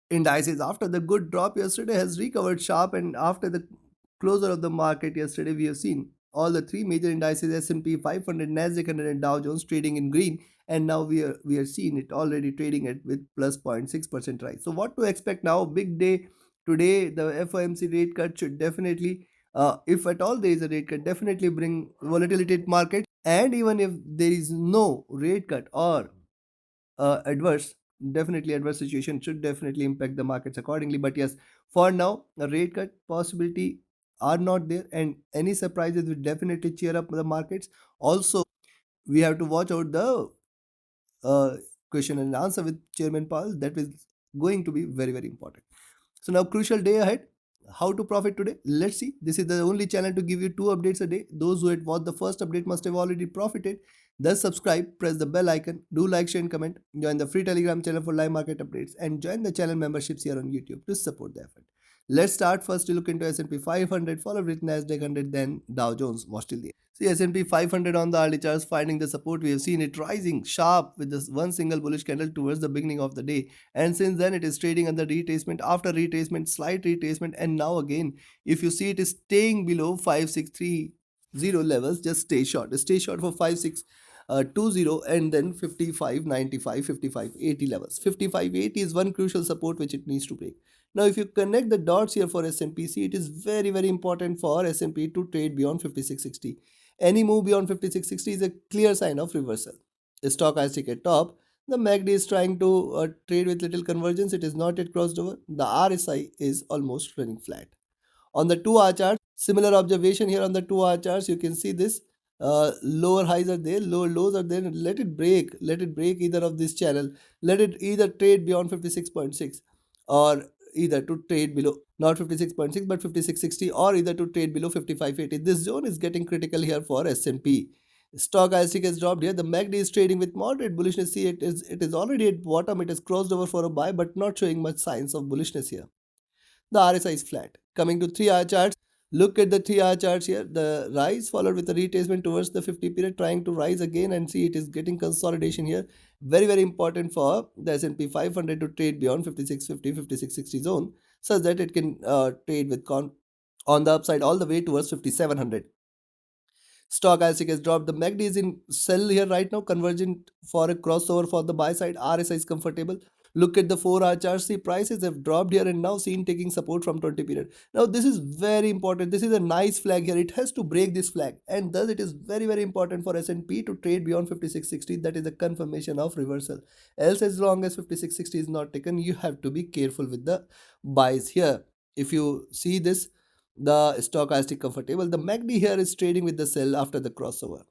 indices after the good drop yesterday has recovered sharp, and after the closer of the market yesterday we have seen all the three major indices S&P 500, Nasdaq 100 and Dow Jones trading in green, and now we are seeing it already trading at with plus 0.6% rise. So what to expect now? Big day today. The FOMC rate cut should definitely, if at all there is a rate cut, definitely bring volatility to market. And even if there is no rate cut or adverse, definitely adverse situation should definitely impact the markets accordingly. But yes, for now a rate cut possibility are not there, and any surprises will definitely cheer up the markets. Also, we have to watch out the uh, question and answer with Chairman Powell. That is going to be very very important. So now crucial day ahead. How to profit today? Let's see. This is the only channel to give you two updates a day. Those who had watched the first update must have already profited. Thus subscribe, press the bell icon, do like, share and comment, join the free Telegram channel for live market updates, and join the channel memberships here on YouTube to support the effort. Let's start first to look into S&P 500, followed with Nasdaq 100, then Dow Jones. Watch till the end. See S&P 500 on the early charts finding the support. We have seen it rising sharp with this one single bullish candle towards the beginning of the day, and since then it is trading under retracement after retracement, slight retracement, and now again if you see it is staying below 5630 levels. Just stay short for 5620 and then 5595, 5580 levels. 5580 is one crucial support which it needs to break. Now if you connect the dots here for S&P, see it is very very important for S&P to trade beyond 5660. Any move beyond 5660 is a clear sign of reversal. Stochastic at top, the MACD is trying to trade with little convergence. It is not yet crossed over. The RSI is almost running flat. On the 2 hour chart, similar observation here on the 2 hour charts. You can see this lower highs are there, lower lows are there. Let it break either of this channel. Let it either trade beyond 56.6 or either to trade below not 56.6 but 5660, or either to trade below 5580. This zone is getting critical here for S&P. Stochastic has dropped here. The MACD is trading with moderate bullishness. See, it is already at bottom. It has crossed over for a buy, but not showing much signs of bullishness here. The RSI is flat. Coming to 3 hour charts, look at the 3 hour charts here. The rise followed with a retracement towards the 50 period, trying to rise again, and see it is getting consolidation here. Very very important for the S&P 500 to trade beyond 5650, 5660 zone, such that it can trade with on the upside all the way towards 5700. Stochastic has dropped. The MACD is in sell here right now, convergent for a crossover for the buy side. RSI is comfortable. Look at the 4 hour chart. See, prices have dropped here and now seen taking support from 20 period. Now, this is very important. This is a nice flag here. It has to break this flag, and thus it is very, very important for S&P to trade beyond 5660. That is a confirmation of reversal. Else, as long as 5660 is not taken, you have to be careful with the buys here. If you see this, the stochastic comfortable. The MACD here is trading with the sell after the crossover.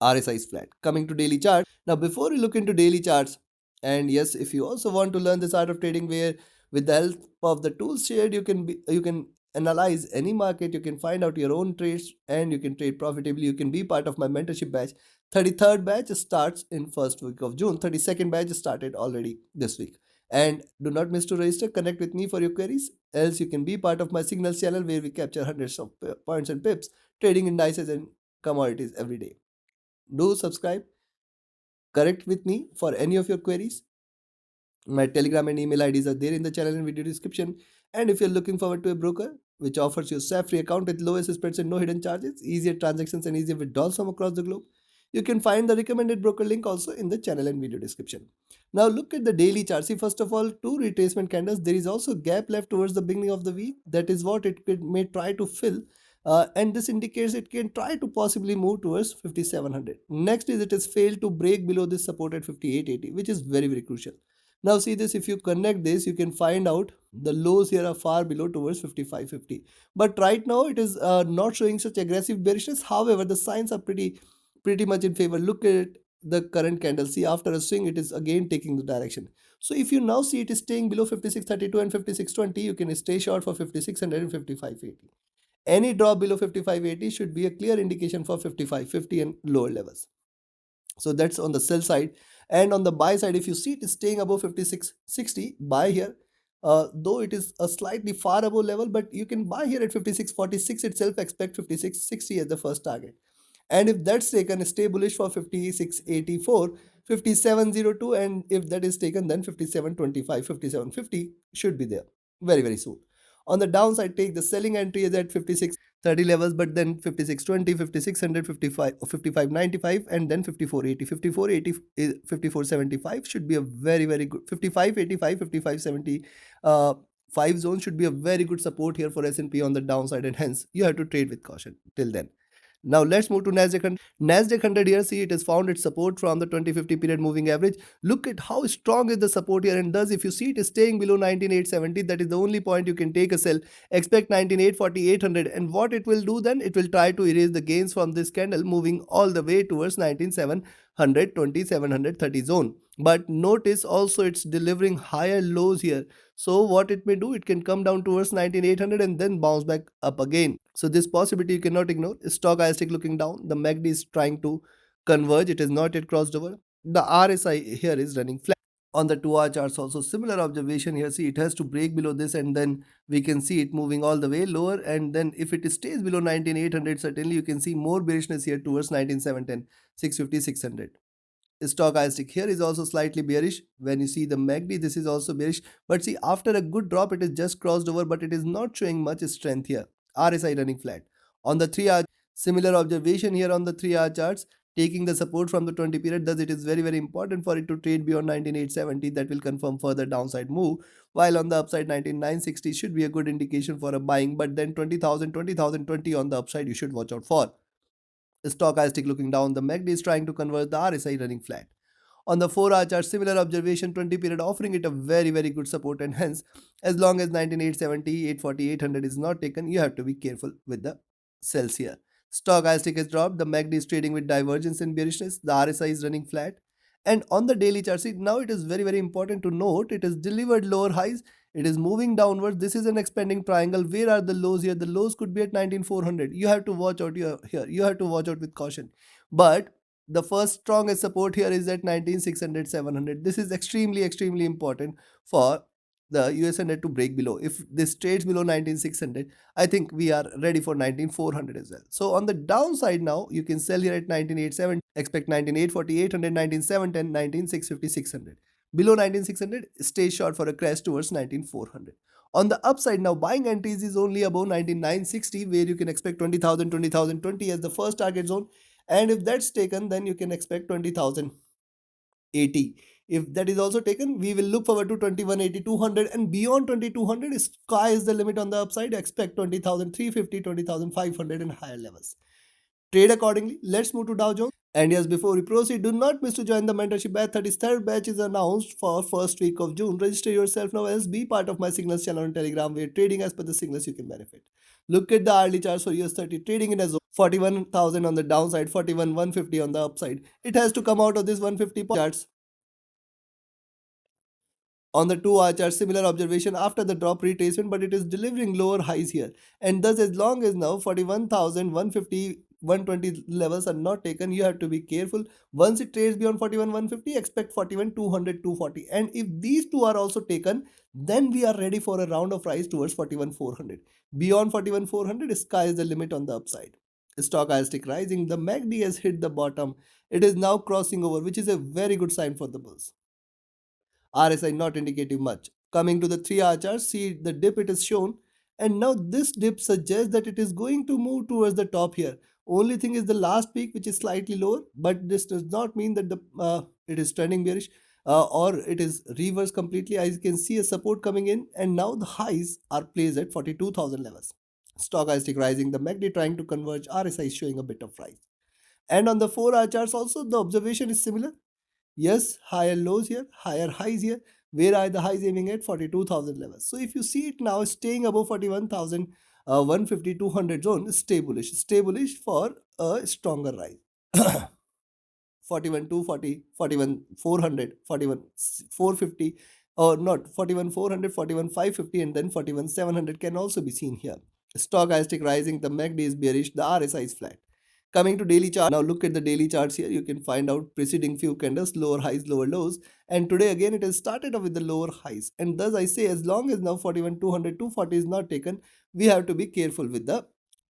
RSI is flat. Coming to daily chart. Now, before you look into daily charts, and yes, if you also want to learn this art of trading, where with the help of the tools shared, you can analyze any market, you can find out your own trades, and you can trade profitably. You can be part of my mentorship batch. 33rd batch starts in first week of June. 32nd batch started already this week. And do not miss to register. Connect with me for your queries. Else, you can be part of my signals channel where we capture hundreds of points and pips trading indices and commodities every day. Do subscribe, correct with me for any of your queries. My Telegram and email IDs are there in the channel and video description. And if you're looking forward to a broker which offers you a free account with lowest spreads and no hidden charges, easier transactions and easier withdrawals from across the globe, you can find the recommended broker link also in the channel and video description. Now look at the daily chart. See, first of all, two retracement candles. There is also gap left towards the beginning of the week. That is what may try to fill. And this indicates it can try to possibly move towards 5700. Next is it has failed to break below this support at 5880, which is very very crucial. Now see this, if you connect this, you can find out the lows here are far below towards 5550. But right now it is not showing such aggressive bearishness. However, the signs are pretty much in favor. Look at the current candle. See, after a swing, it is again taking the direction. So if you now see it is staying below 5632 and 5620, you can stay short for 5600 and 5580. Any drop below 5580 should be a clear indication for 5550 and lower levels. So that's on the sell side. And on the buy side, if you see it is staying above 5660, buy here. Though it is a slightly far above level, but you can buy here at 5646 itself. Expect 5660 as the first target. And if that's taken, stay bullish for 5684. 5702, and if that is taken, then 5725, 5750 should be there very, very soon. On the downside, take the selling entry is at 5630 levels, but then 5620, 5600, 55, 5595, and then 5480. 5480 is 5475 should be a very, very good 5585, 5570 5 zone should be a very good support here for S&P on the downside, and hence you have to trade with caution till then. Now let's move to Nasdaq. Nasdaq 100 here, see it has found its support from the 2050 period moving average. Look at how strong is the support here, and thus if you see it is staying below 19870, that is the only point you can take a sell. Expect 19840, 800, and what it will do then, it will try to erase the gains from this candle moving all the way towards 19720, 730 zone. But notice also it's delivering higher lows here. So what it may do, it can come down towards 19800 and then bounce back up again. So this possibility you cannot ignore. Stochastic looking down, the MACD is trying to converge, it is not yet crossed over. The RSI here is running flat. On the 2 hour charts also similar observation here, see it has to break below this, and then we can see it moving all the way lower, and then if it stays below 19800, certainly you can see more bearishness here towards 19710, 650, 600. Stochastic here is also slightly bearish. When you see the MACD, this is also bearish, but see after a good drop it is just crossed over, but it is not showing much strength here. RSI running flat. On the 3 hour, similar observation here on the 3 hour charts, taking the support from the 20 period, thus it is very, very important for it to trade beyond 19870. That will confirm further downside move, while on the upside 19960 should be a good indication for a buying, but then 20,000, 20,020 on the upside you should watch out for. Stochastic looking down, the MACD is trying to convert, the RSI running flat. On the 4 hour chart, similar observation, 20 period offering it a very, very good support, and hence as long as 19870, 840, 800 is not taken, you have to be careful with the sells here. Stochastic has dropped, the MACD is trading with divergence and bearishness, the RSI is running flat. And on the daily chart, see now it is very, very important to note it has delivered lower highs, it is moving downwards. This is an expanding triangle. Where are the lows here? The lows could be at 19400. You have to watch out here. You have to watch out with caution. But the first strongest support here is at 19600, 700. This is extremely, extremely important for the US 100 to break below. If this trades below 19600, I think we are ready for 19400 as well. So on the downside now, you can sell here at 19870, expect 19840, 800, 19710, 19650, 600. Below 19600, stay short for a crash towards 19400. On the upside now, buying entries is only above 19960, where you can expect 20,000, 20,020 as the first target zone. And if that's taken, then you can expect 20,080. If that is also taken, we will look forward to 2180, 200, and beyond 2200, sky is the limit on the upside. Expect 20,350, 20,500 and higher levels. Trade accordingly. Let's move to Dow Jones. And yes, before we proceed, do not miss to join the mentorship batch. 33rd batch is announced for first week of June. Register yourself now as be part of my signals channel on Telegram, where trading as per the signals you can benefit. Look at the hourly charts for US 30 trading in a zone 41,000 on the downside, 41,150 on the upside. It has to come out of this 150 charts. On the 2 hour chart, similar observation after the drop retracement, but it is delivering lower highs here. And thus, as long as now 41,150, 120 levels are not taken, you have to be careful. Once it trades beyond 41,150, expect 41,200, 240. And if these two are also taken, then we are ready for a round of rise towards 41,400. Beyond 41,400, sky is the limit on the upside. Stochastic rising, the MACD has hit the bottom. It is now crossing over, which is a very good sign for the bulls. RSI not indicative much. Coming to the 3 hour chart, see the dip it is shown, and now this dip suggests that it is going to move towards the top here. Only thing is the last peak, which is slightly lower, but this does not mean that it is trending bearish or it is reverse completely. As you can see a support coming in, and now the highs are placed at 42,000 levels. Stochastic rising, the MACD trying to converge, RSI is showing a bit of rise. And on the 4 hour charts also, the observation is similar. Yes, higher lows here, higher highs here. Where are the highs aiming at? 42,000 levels. So if you see it now staying above 41,000, 150, 200 zone, stay bullish. Stay bullish for a stronger rise. 41 240, 41 400, 41 450, or not 41 400, 41 550, and then 41 700 can also be seen here. Stochastic rising, the MACD is bearish, the RSI is flat. Coming to daily chart, now look at the daily charts here. You can find out preceding few candles, lower highs, lower lows. And today again, it has started off with the lower highs. And thus I say, as long as now 41, 200, 240 is not taken, we have to be careful with the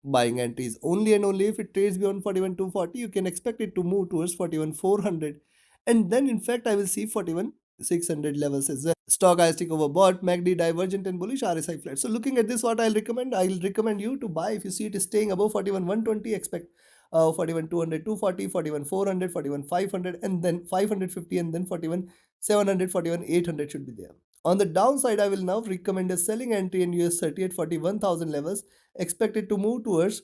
buying entries. Only and only if it trades beyond 41, 240, you can expect it to move towards 41, 400. And then in fact I will see 41,600 levels as well. Stochastic overbought, MACD divergent and bullish, RSI flat. So looking at this, what I'll recommend you to buy. If you see it is staying above 41,120, expect 41,200, 240, 41,400, 41,500, and then 550, and then 41,700, 41,800 should be there. On the downside, I will now recommend a selling entry in US 30 at 41,000 levels, expected to move towards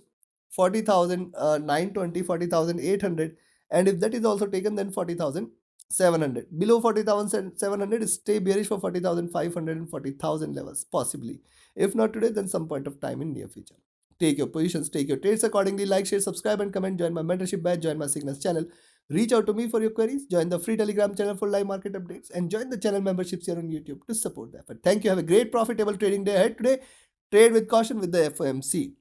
40,920, 40,800, and if that is also taken, then 40,700. Below 40,700, stay bearish for 40,500 and 40,000 levels, possibly. If not today, then some point of time in near future. Take your positions, take your trades accordingly. Like, share, subscribe, and comment. Join my mentorship batch, join my Signals channel. Reach out to me for your queries. Join the free Telegram channel for live market updates, and join the channel memberships here on YouTube to support that. But thank you. Have a great profitable trading day ahead today. Trade with caution with the FOMC.